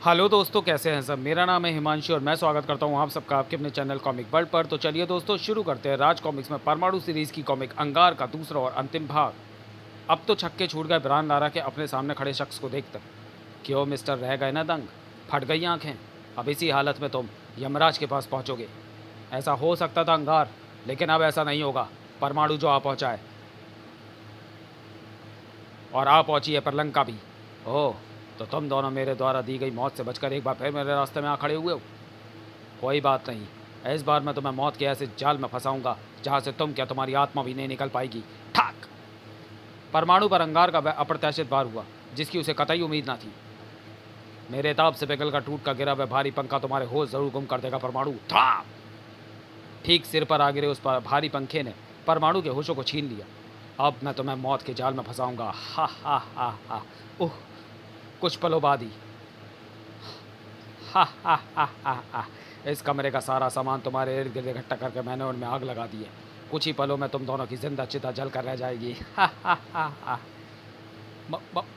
Hello दोस्तों, कैसे हैं सब। मेरा नाम है हिमांशु और मैं स्वागत करता हूं आप सबका आपके अपने चैनल कॉमिक वर्ल्ड पर। तो चलिए दोस्तों, शुरू करते हैं राज कॉमिक्स में परमाणु सीरीज़ की कॉमिक अंगार का दूसरा और अंतिम भाग। अब तो छक्के छूट गए ब्रायन लारा के अपने सामने खड़े शख्स को देखकर। क्यों मिस्टर, रह गए ना दंग? फट गई आंखें? अब इसी हालत में तुम यमराज के पास पहुंचोगे। ऐसा हो सकता था अंगार, लेकिन अब ऐसा नहीं होगा। परमाणु जो आ पहुंचा है, और आ पहुंची है परलंका भी। ओह, तो तुम दोनों मेरे द्वारा दी गई मौत से बचकर एक बार फिर मेरे रास्ते में आ खड़े हुए हो। कोई बात नहीं, इस बार मैं तुम्हें मौत के ऐसे जाल में फंसाऊंगा जहां से तुम क्या तुम्हारी आत्मा भी नहीं निकल पाएगी। ठाक! परमाणु पर अंगार का वह अप्रत्याशित वार हुआ जिसकी उसे कतई उम्मीद न थी। मेरे ताप से पिघल कर टूट का गिरा वह भारी पंखा तुम्हारे होश जरूर गुम कर देगा परमाणु। था! ठीक सिर पर आ गिरे उस पर भारी पंखे ने परमाणु के होशों को छीन लिया। अब मैं तुम्हें मौत के जाल में फंसाऊंगा। हा हा हा हा। उह, कुछ पलों बाद ही। हा हा हा हा हा। इस कमरे का सारा सामान तुम्हारे इर्द गिर्द इकट्ठा करके मैंने उनमें आग लगा दी है। कुछ ही पलों में तुम दोनों की जिंदा चिता जल कर रह जाएगी। हा हा हा हा।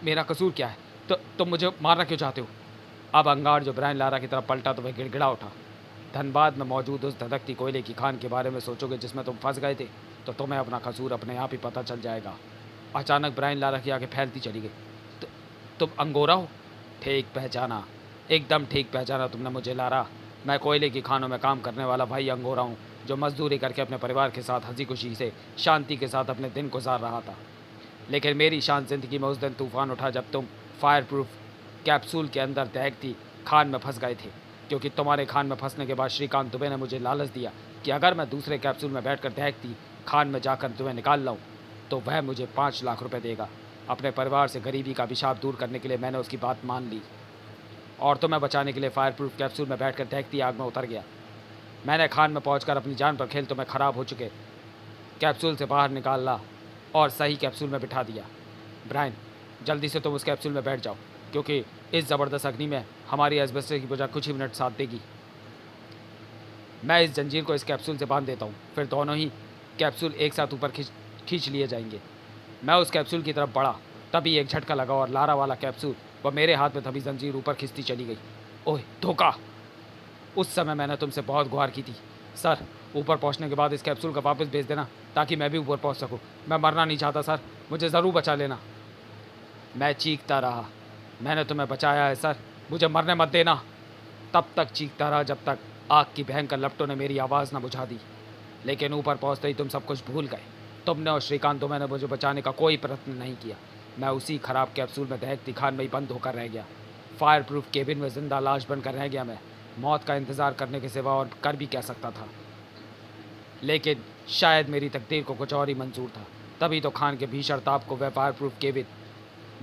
मेरा कसूर क्या है? तो तुम मुझे मारना क्यों चाहते हो? अब अंगार जो ब्रायन लारा की तरफ पलटा तो वह गिड़गिड़ा उठा। धनबाद में मौजूद उस धधकती कोयले की खान के बारे में सोचोगे जिसमें तुम फंस गए थे, तो तुम्हें अपना कसूर अपने आप ही पता चल जाएगा। अचानक ब्रायन लारा की आंखें फैलती चली गई। तो, तुम अंगोरा हो? ठीक पहचाना, एकदम ठीक पहचाना तुमने मुझे लारा। मैं कोयले की खानों में काम करने वाला भाई अंगोरा हूँ, जो मजदूरी करके अपने परिवार के साथ हंसी खुशी से शांति के साथ अपने दिन गुजार रहा था। लेकिन मेरी शांत ज़िंदगी में उस दिन तूफान उठा जब तुम फायर प्रूफ कैप्सूल के अंदर दहकती खान में फंस गए थे। क्योंकि तुम्हारे खान में फंसने के बाद श्रीकांत दुबे ने मुझे लालच दिया कि अगर मैं दूसरे कैप्सूल में बैठकर दहकती खान में जाकर तुम्हें निकाल लाऊं, तो वह मुझे 5 लाख रुपए देगा। अपने परिवार से गरीबी का अभिशाप दूर करने के लिए मैंने उसकी बात मान ली और तुम्हें बचाने के लिए फायर प्रूफ कैप्सूल में बैठकर दहकती आग में उतर गया। मैंने खान में पहुंचकर अपनी जान पर खेल तुम्हें खराब हो चुके कैप्सूल से बाहर निकाला और सही कैप्सूल में बिठा दिया। ब्रायन, जल्दी से तुम उस कैप्सूल में बैठ जाओ, क्योंकि इस ज़बरदस्त अग्नि में हमारी एस्बेस्टस की वजह कुछ ही मिनट साथ देगी। मैं इस जंजीर को इस कैप्सूल से बांध देता हूँ, फिर दोनों ही कैप्सूल एक साथ ऊपर खींच लिए जाएंगे। मैं उस कैप्सूल की तरफ बढ़ा, तभी एक झटका लगा और लारा वाला कैप्सूल वह मेरे हाथ में तभी जंजीर ऊपर खींचती चली गई। ओह धोखा! उस समय मैंने तुमसे बहुत गुहार की थी, सर, ऊपर पहुंचने के बाद इस कैप्सूल का वापस भेज देना ताकि मैं भी ऊपर पहुंच सकूं। मैं मरना नहीं चाहता सर, मुझे ज़रूर बचा लेना। मैं चीखता रहा, मैंने तुम्हें बचाया है सर, मुझे मरने मत देना। तब तक चीखता रहा जब तक आग की भयंकर लपटों ने मेरी आवाज़ न बुझा दी। लेकिन ऊपर पहुंचते ही तुम सब कुछ भूल गए। तुमने और श्रीकांत ने मुझे बचाने का कोई प्रयत्न नहीं किया। मैं उसी खराब कैप्सूल में दहकती खान में ही बंद होकर रह गया। फायर प्रूफ केबिन में जिंदा लाश बनकर रह गया। मैं मौत का इंतज़ार करने के सिवा और कर भी क्या सकता था। लेकिन शायद मेरी तकदीर को कुछ और ही मंजूर था। तभी तो खान के भीषण ताप को वह फायर प्रूफ केबिन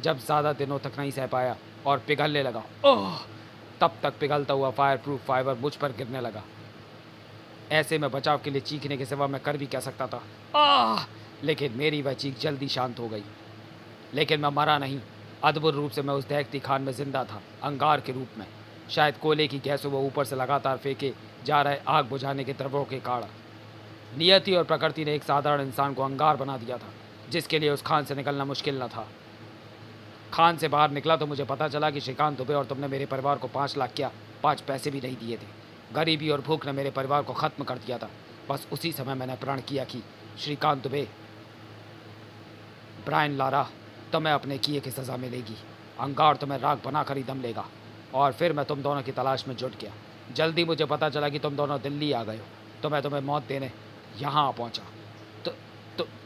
जब ज़्यादा दिनों तक नहीं सह पाया और पिघलने लगा। ओह! तब तक पिघलता हुआ फायर प्रूफ फाइबर मुझ पर गिरने लगा। ऐसे में बचाव के लिए चीखने के सिवा मैं कर भी क्या सकता था। आह! लेकिन मेरी वह चीख जल्दी शांत हो गई। लेकिन मैं मरा नहीं। अद्भुत रूप से मैं उस दहकती खान में जिंदा था, अंगार के रूप में। शायद कोयले की गैसों वो ऊपर से लगातार फेंके जा रहे आग बुझाने के द्रव्यों के कारण नियति और प्रकृति ने एक साधारण इंसान को अंगार बना दिया था, जिसके लिए उस खान से निकलना मुश्किल न था। खान से बाहर निकला तो मुझे पता चला कि श्रीकांत दुबे और तुमने मेरे परिवार को 5 लाख क्या 5 पैसे भी नहीं दिए थे। गरीबी और भूख ने मेरे परिवार को ख़त्म कर दिया था। बस उसी समय मैंने प्रण किया कि श्रीकांत दुबे, ब्रायन लारा, तुम्हें अपने किए की सज़ा मिलेगी। अंगार तुम्हें राख बनाकर ही दम लेगा। और फिर मैं तुम दोनों की तलाश में जुट गया। जल्दी मुझे पता चला कि तुम दोनों दिल्ली आ गए हो, तो मैं तुम्हें मौत देने यहाँ आ पहुँचा।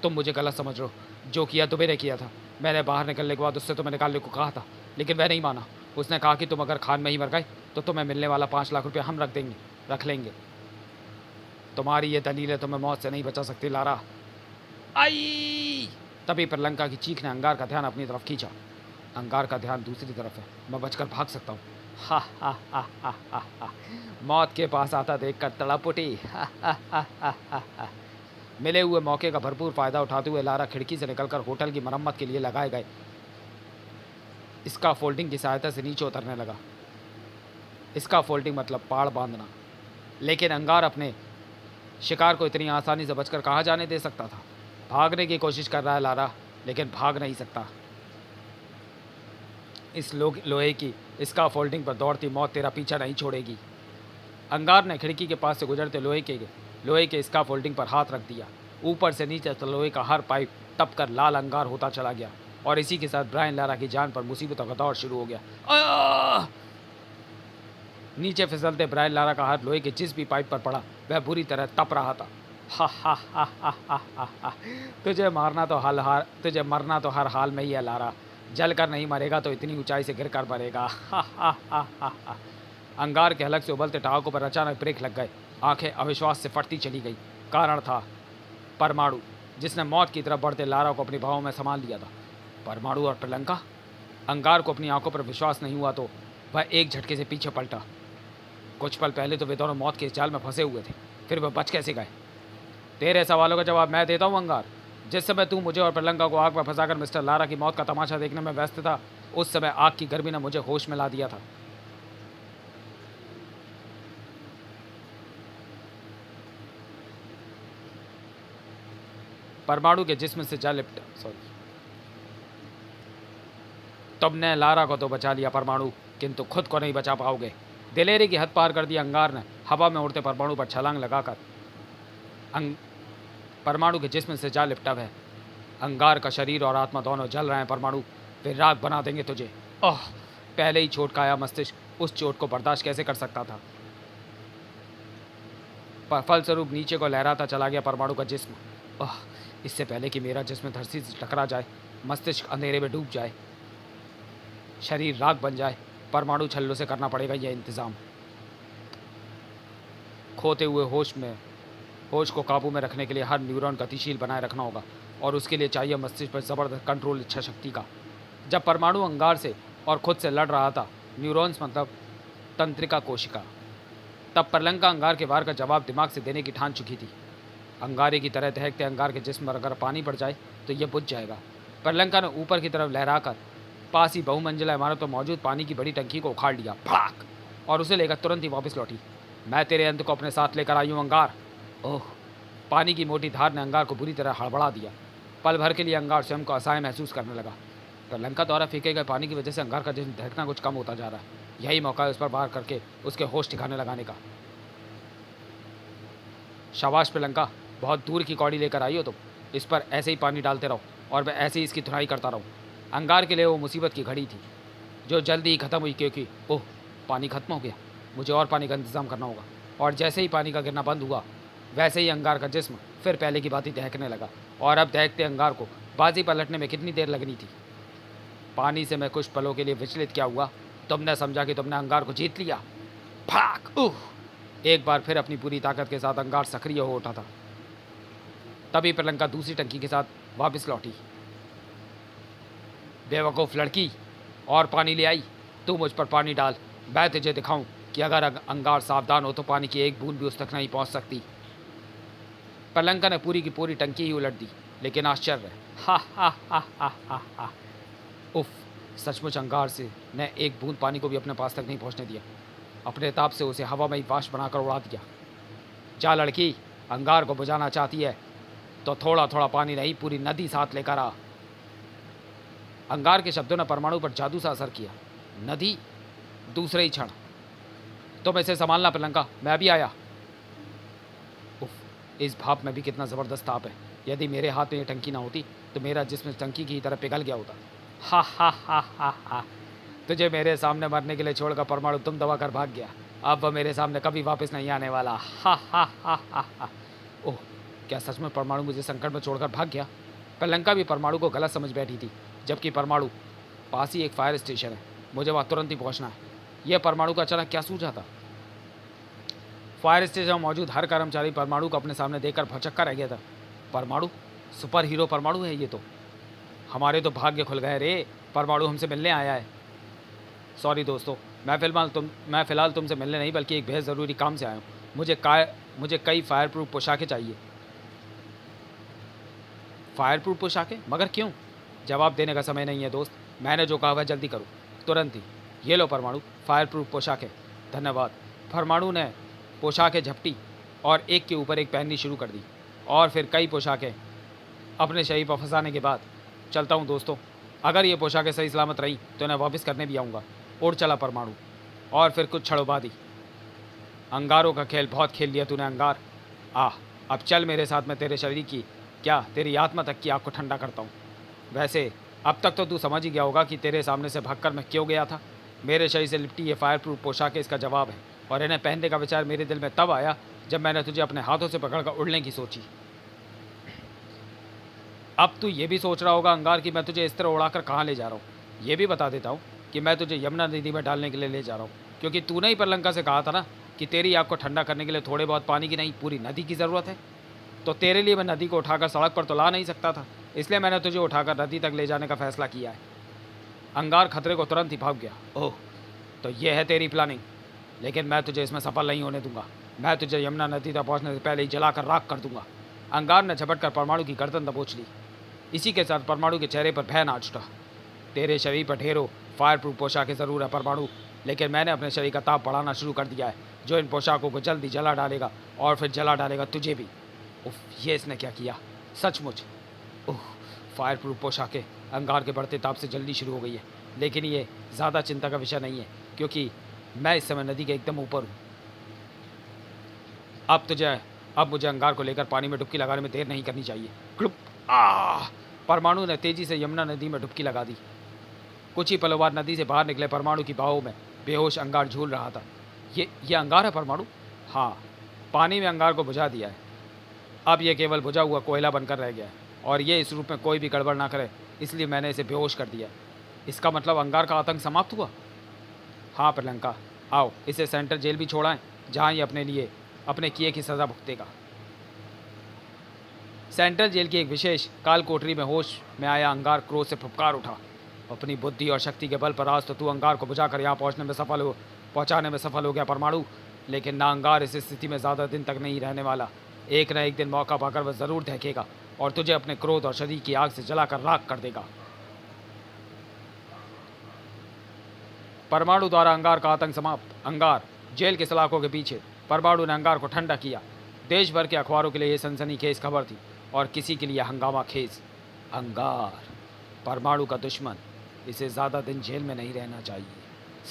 तुम मुझे गलत समझ रहे हो। जो किया दुबे ने किया था। मैंने बाहर निकलने के बाद उससे तुम्हें निकालने को कहा था, लेकिन वह नहीं माना। उसने कहा कि तुम अगर खान में ही मर गए तो तुम्हें मिलने वाला 5 लाख रुपया हम रख लेंगे। तुम्हारी ये दलीलें तुम्हें मौत से नहीं बचा सकती लारा। आई! तभी प्रलंका की चीख ने अंगार का ध्यान अपनी तरफ खींचा। अंगार का ध्यान दूसरी तरफ है, मैं बचकर भाग सकता हूँ। हा हा हा हा हा हा। मौत के पास आता देखकर तड़प उठी। हा हा हा हा हा हा। मिले हुए मौके का भरपूर फायदा उठाते हुए लारा खिड़की से निकलकर होटल की मरम्मत के लिए लगाए गए इसका फोल्डिंग की सहायता से नीचे उतरने लगा। इसका फोल्डिंग मतलब पाड़ बांधना। लेकिन अंगार अपने शिकार को इतनी आसानी से बचकर कहाँ जाने दे सकता था। भागने की कोशिश कर रहा है लारा, लेकिन भाग नहीं सकता। इस लोहे की स्काफोल्डिंग पर दौड़ती मौत तेरा पीछा नहीं छोड़ेगी। अंगार ने खिड़की के पास से गुजरते लोहे के स्काफोल्डिंग पर हाथ रख दिया। ऊपर से नीचे तक लोहे का हर पाइप तप कर लाल अंगार होता चला गया और इसी के साथ ब्रायन लारा की जान पर मुसीबतों का दौर शुरू हो गया। आह! नीचे फिसलते ब्रायन लारा का हाथ लोहे के जिस भी पाइप पर पड़ा वह बुरी तरह तप रहा था। हा हा हा हा हा हा हा। तुझे मरना तो हर हाल में ही है लारा। जल कर नहीं मरेगा तो इतनी ऊंचाई से गिर कर मरेगा। हा हा हा हा हा। अंगार के हलक से उबलते टाँकों पर अचानक ब्रेक लग गए। आंखें अविश्वास से फटती चली गई। कारण था परमाणु, जिसने मौत की तरफ बढ़ते लारा को अपनी बाहों में संभाल लिया था। परमाणु और प्रियंका। अंगार को अपनी आंखों पर विश्वास नहीं हुआ तो वह एक झटके से पीछे पलटा। कुछ पल पहले तो वे दोनों मौत के इस जाल में फंसे हुए थे, फिर वह बच कैसे गए? तेरे सवालों का जवाब मैं देता हूँ अंगार। जिस समय तू मुझे और प्रियंका को आग में फंसाकर मिस्टर लारा की मौत का तमाशा देखने में व्यस्त था, उस समय आग की गर्मी ने मुझे होश में ला दिया था। परमाणु के जिस्म से जा लिपटा। तुमने लारा को तो बचा लिया परमाणु, किंतु खुद को नहीं बचा पाओगे। दिलेरी की हद पार कर दी अंगार ने हवा में उड़ते परमाणु पर छलांग लगाकर परमाणु के जिस्म से जा लिपटा है। अंगार का शरीर और आत्मा दोनों जल रहे हैं परमाणु, वे राख बना देंगे तुझे। ओह, पहले ही चोट का आया मस्तिष्क उस चोट को बर्दाश्त कैसे कर सकता था। फलस्वरूप नीचे को लहराता चला गया परमाणु का जिस्म। ओह, इससे पहले कि मेरा जिस्म धरती से टकरा जाए, मस्तिष्क अंधेरे में डूब जाए, शरीर राख बन जाए, परमाणु छल्लों से करना पड़ेगा यह इंतज़ाम। खोते हुए होश को काबू में रखने के लिए हर न्यूरॉन गतिशील बनाए रखना होगा और उसके लिए चाहिए मस्तिष्क पर ज़बरदस्त कंट्रोल इच्छा शक्ति का। जब परमाणु अंगार से और खुद से लड़ रहा था, न्यूरॉन्स मतलब तंत्रिका कोशिका, तब प्रियंका अंगार के वार का जवाब दिमाग से देने की ठान चुकी थी। अंगारे की तरह दहकते अंगार के जिस्म पर अगर पानी पड़ जाए तो यह बुझ जाएगा। प्रियंका ने ऊपर की तरफ लहराकर पास ही बहुमंजिला इमारत पर मौजूद पानी की बड़ी टंकी को उखाड़ लिया, फड़ाक, और उसे लेकर तुरंत ही वापस लौटी। मैं तेरे अंत को अपने साथ लेकर आई हूँ अंगार। ओह, पानी की मोटी धार ने अंगार को बुरी तरह हड़बड़ा दिया। पल भर के लिए अंगार स्वयं को असहाय महसूस करने लगा। प्रियंका द्वारा फेंके गए पानी की वजह से अंगार का जिस्म धड़कना कुछ कम होता जा रहा है। यही मौका है उस पर वार करके उसके होश ठिकाने लगाने का। शाबाश प्रियंका, बहुत दूर की कौड़ी लेकर आई हो तुम। इस पर ऐसे ही पानी डालते रहो और मैं ऐसे ही इसकी धुनाई करता रहूँ। अंगार के लिए वो मुसीबत की घड़ी थी जो जल्दी ही ख़त्म हुई, क्योंकि ओह, पानी ख़त्म हो गया। मुझे और पानी का इंतज़ाम करना होगा। और जैसे ही पानी का गिरना बंद हुआ, वैसे ही अंगार का जिस्म फिर पहले की बात ही दहकने लगा। और अब दहकते अंगार को बाजी पलटने में कितनी देर लगनी थी। पानी से मैं कुछ पलों के लिए विचलित क्या हुआ, तुमने समझा कि तुमने अंगार को जीत लिया। फाक! उह! एक बार फिर अपनी पूरी ताकत के साथ अंगार सक्रिय हो उठा था। तभी प्रियंका दूसरी टंकी के साथ वापस लौटी। बेवकूफ़ लड़की, और पानी ले आई। तू मुझ पर पानी डाल, मैं तुझे दिखाऊं कि अगर अंगार सावधान हो तो पानी की एक बूंद भी उस तक नहीं पहुंच सकती। प्रियंका ने पूरी की पूरी टंकी ही उलट दी, लेकिन आश्चर्य, हा हा हा हा हा हा। उफ, सचमुच अंगार से ने एक बूंद पानी को भी अपने पास तक नहीं पहुंचने दिया। अपने ताप से उसे हवा में ही वाष्प बनाकर उड़ा दिया। जा लड़की, अंगार को बुझाना चाहती है तो थोड़ा थोड़ा पानी नहीं, पूरी नदी साथ लेकर आ। अंगार के शब्दों ने परमाणु पर जादू सा असर किया। नदी? दूसरे ही क्षण, तुम इसे संभालना प्रियंका, मैं भी आया। उफ, इस भाप में भी कितना ज़बरदस्त ताप है। यदि मेरे हाथ में ये टंकी ना होती तो मेरा जिस्म टंकी की तरह पिघल गया होता। हा हा हा हा हा। तुझे मेरे सामने मरने के लिए छोड़कर परमाणु तुम दबा कर भाग गया। अब वह मेरे सामने कभी वापस नहीं आने वाला। हा हा हा हा हा। ओह, क्या सच में परमाणु मुझे संकट में छोड़कर भाग गया? प्रियंका भी परमाणु को गलत समझ बैठी थी, जबकि परमाणु पास ही एक फायर स्टेशन है, मुझे वहाँ तुरंत ही पहुँचना है। यह परमाणु का अचानक क्या सूझा था? फायर स्टेशन में मौजूद हर कर्मचारी परमाणु को अपने सामने देखकर भौचक्का रह गया था। परमाणु? सुपर हीरो परमाणु है ये तो। हमारे तो भाग्य खुल गए रे, परमाणु हमसे मिलने आया है। सॉरी दोस्तों, मैं फ़िलहाल तुमसे मिलने नहीं बल्कि एक बेहद ज़रूरी काम से आया हूँ। मुझे कई फायर प्रूफ पोशाकें चाहिए। फायर प्रूफ पोशाकें? मगर क्यों? जवाब देने का समय नहीं है दोस्त, मैंने जो कहा वह जल्दी करो, तुरंत ही। ये लो परमाणु, फायर प्रूफ पोशाकें। धन्यवाद। परमाणु ने पोशाकें झपटी और एक के ऊपर एक पहननी शुरू कर दी, और फिर कई पोशाकें अपने शरीर पर फंसाने के बाद, चलता हूँ दोस्तों, अगर ये पोशाकें सही सलामत रही तो इन्हें वापस करने भी आऊँगा। उड़ चला परमाणु। और फिर कुछ क्षणों बाद ही, अंगारों का खेल बहुत खेल लिया तूने अंगार। अब चल मेरे साथ, में तेरे शरीर की क्या तेरी आत्मा तक की आग को ठंडा करता हूँ। वैसे अब तक तो तू समझ ही गया होगा कि तेरे सामने से भागकर मैं क्यों गया था। मेरे शरीर से लिपटी ये फायर प्रूफ पोशाकें इसका जवाब है, और इन्हें पहनने का विचार मेरे दिल में तब आया जब मैंने तुझे अपने हाथों से पकड़कर उड़ने की सोची। अब तू ये भी सोच रहा होगा अंगार कि मैं तुझे इस तरह उड़ाकर कहाँ ले जा रहा हूँ। ये भी बता देता हूँ कि मैं तुझे यमुना नदी में डालने के लिए ले जा रहा हूँ, क्योंकि तूने ही परलंका से कहा था ना कि तेरी आग को ठंडा करने के लिए थोड़े बहुत पानी की नहीं, पूरी नदी की ज़रूरत है। तो तेरे लिए मैं नदी को उठाकर सड़क पर तो ला नहीं सकता था, इसलिए मैंने तुझे उठाकर नदी तक ले जाने का फैसला किया है। अंगार खतरे को तुरंत ही भाग गया। ओह, तो ये है तेरी प्लानिंग, लेकिन मैं तुझे इसमें सफल नहीं होने दूंगा। मैं तुझे यमुना नदी तक पहुंचने से पहले ही जलाकर राख कर दूंगा। अंगार ने झपट कर परमाणु की गर्दन दबोच ली। इसी के साथ परमाणु के चेहरे पर भय नाच उठा। तेरे शरीर पर ढेरों फायर प्रूफ पोशाकें ज़रूर है परमाणु, लेकिन मैंने अपने शरीर का ताप बढ़ाना शुरू कर दिया है, जो इन पोशाकों को जल्दी जला डालेगा, और फिर जला डालेगा तुझे भी। उफ, ये इसने क्या किया सचमुच। उह, फायर प्रूफ पोशाकें अंगार के बढ़ते ताप से जल्दी शुरू हो गई है, लेकिन ये ज़्यादा चिंता का विषय नहीं है, क्योंकि मैं इस समय नदी के एकदम ऊपर हूँ। अब मुझे अंगार को लेकर पानी में डुबकी लगाने में देर नहीं करनी चाहिए। क्लुप। परमाणु ने तेजी से यमुना नदी में डुबकी लगा दी। कुछ ही पलों बाद नदी से बाहर निकले परमाणु की बाहों में बेहोश अंगार झूल रहा था। ये अंगार है परमाणु? हाँ, पानी में अंगार को बुझा दिया है। अब ये केवल बुझा हुआ कोयला बनकर रह गया है, और ये इस रूप में कोई भी गड़बड़ ना करे, इसलिए मैंने इसे बेहोश कर दिया। इसका मतलब अंगार का आतंक समाप्त हुआ? हाँ प्रियंका, आओ इसे सेंट्रल जेल भी छोड़ाएं, जहाँ ये अपने किए की सज़ा भुगतेगा। सेंट्रल जेल की एक विशेष काल कोठरी में होश में आया अंगार क्रोध से फुफकार उठा। अपनी बुद्धि और शक्ति के बल पर आज तो तू अंगार को बुझाकर यहाँ पहुँचाने में सफल हो गया परमाणु, लेकिन ना अंगार इस स्थिति में ज़्यादा दिन तक नहीं रहने वाला। एक न एक दिन मौका पाकर वह ज़रूर दहकेगा और तुझे अपने क्रोध और शरीर की आग से जलाकर राख कर देगा। परमाणु द्वारा अंगार का आतंक समाप्त। अंगार जेल के सलाखों के पीछे। परमाणु ने अंगार को ठंडा किया। देश भर के अखबारों के लिए यह सनसनीखेज खबर थी, और किसी के लिए हंगामा खेज। अंगार परमाणु का दुश्मन, इसे ज़्यादा दिन जेल में नहीं रहना चाहिए।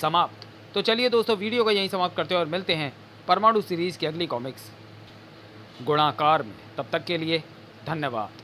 समाप्त। तो चलिए दोस्तों, वीडियो को यहीं समाप्त करते हैं और मिलते हैं परमाणु सीरीज़ की अगली कॉमिक्स गुणाकार में। तब तक के लिए धन्यवाद।